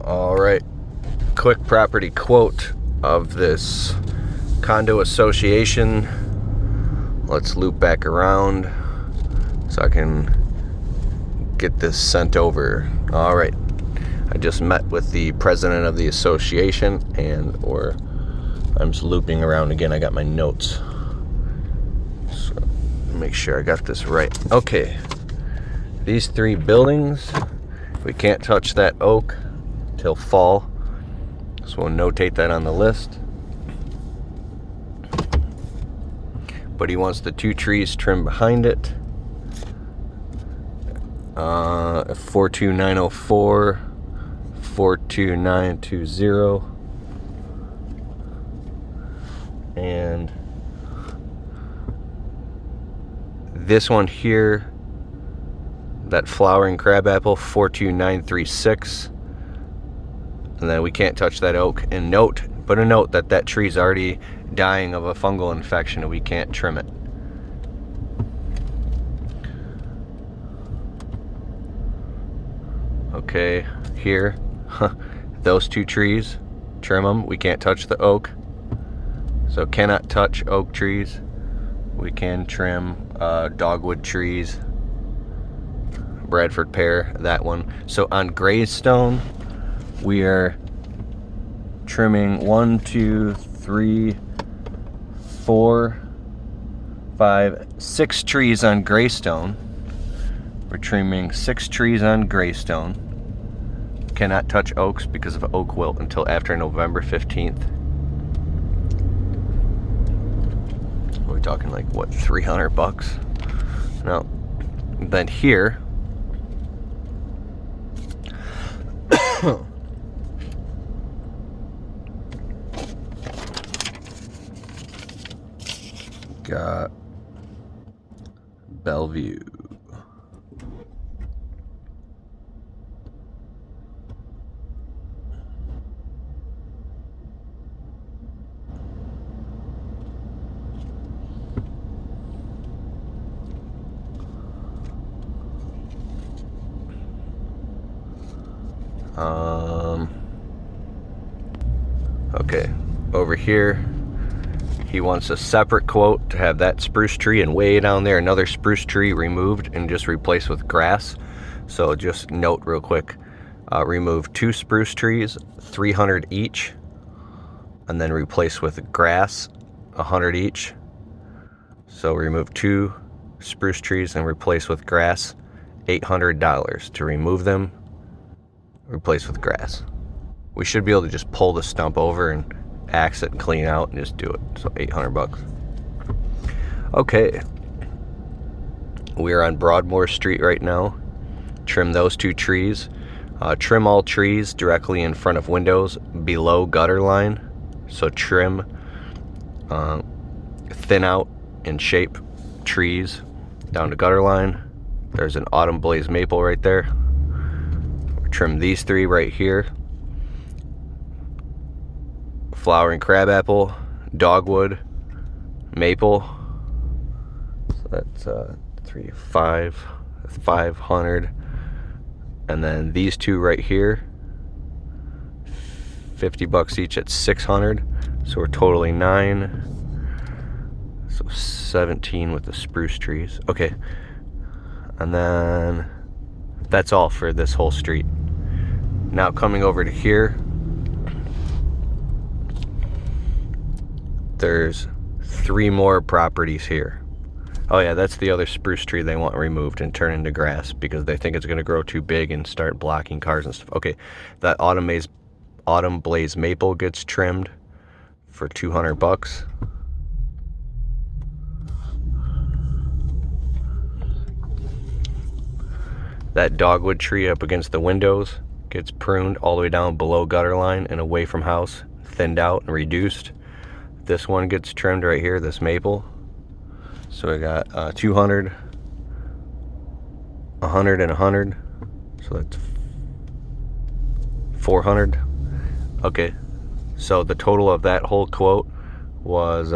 All right, quick property quote of this Condo Association. Let's loop back around so I can get this sent over. All right, I just met with the president of the association, or I'm just looping around again. I got my notes, so make sure I got this right. Okay, these 3 buildings, we can't touch that oak till fall, so we'll notate that on the list. But he wants the 2 trees trimmed behind it. 42904, 42920, and this one here, that flowering crabapple, 42936. And then we can't touch that oak. And put a note that that tree's already dying of a fungal infection and we can't trim it. Okay, here, those 2 trees, trim them. We can't touch the oak. So cannot touch oak trees. We can trim dogwood trees, Bradford pear, that one. So on Greystone, we are trimming 1, 2, 3, 4, 5, 6 trees on Greystone. We're trimming 6 trees on Greystone. Cannot touch oaks because of oak wilt until after November 15th. We're talking like, what, $300? No. Then here, got Bellevue. Okay, over here, he wants a separate quote to have that spruce tree and way down there another spruce tree removed and just replaced with grass. So just note real quick, remove 2 spruce trees, 300 each, and then replace with grass, 100 each. So remove 2 spruce trees and replace with grass, $800 to remove them, replace with grass. We should be able to just pull the stump over and axe it and clean out and just do it. So $800. Okay, we're on Broadmoor Street right now. Trim those 2 trees. Trim all trees directly in front of windows below gutter line. So trim, thin out and shape trees down to gutter line. There's an autumn blaze maple right there. Trim these 3 right here. Flowering crabapple, dogwood, maple. So that's 500. And then these 2 right here, $50 each at 600. So we're totally 9. So 17 with the spruce trees. Okay. And then that's all for this whole street. Now coming over to here, there's 3 more properties here. Oh yeah, that's the other spruce tree they want removed and turn into grass because they think it's going to grow too big and start blocking cars and stuff. Okay, that autumn blaze maple gets trimmed for $200. That dogwood tree up against the windows gets pruned all the way down below gutter line and away from house, thinned out and reduced. This one gets trimmed right here, this maple. So I got 200, 100, and 100. So that's 400. Okay, so the total of that whole quote was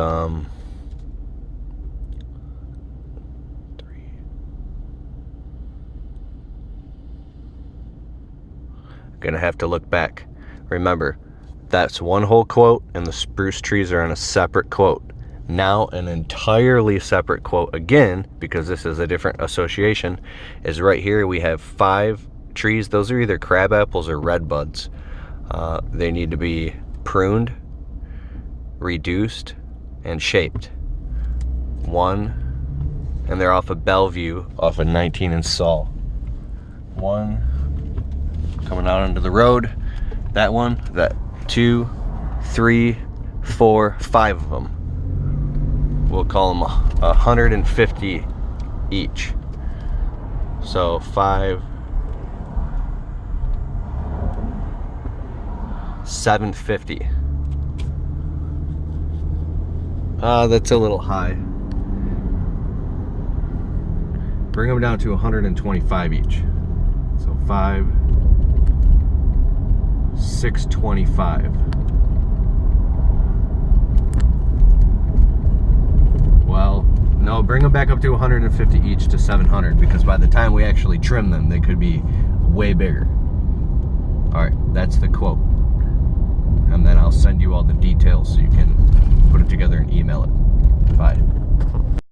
Gonna have to look back. Remember, that's one whole quote, and the spruce trees are on a separate quote. Now an entirely separate quote again, because this is a different association, is right here. We have 5 trees. Those are either crab apples or red buds. They need to be pruned, reduced, and shaped. 1, and they're off of Bellevue, off of 19 and Saul. 1 coming out onto the road. That one, that 2, 3, 4, 5 of them. We'll call them 150 each. So 5, 750. That's a little high. Bring them down to 125 each. So 5, 625. Well, no, bring them back up to 150 each to 700, because by the time we actually trim them, they could be way bigger. All right, that's the quote. And then I'll send you all the details so you can put it together and email it. Bye.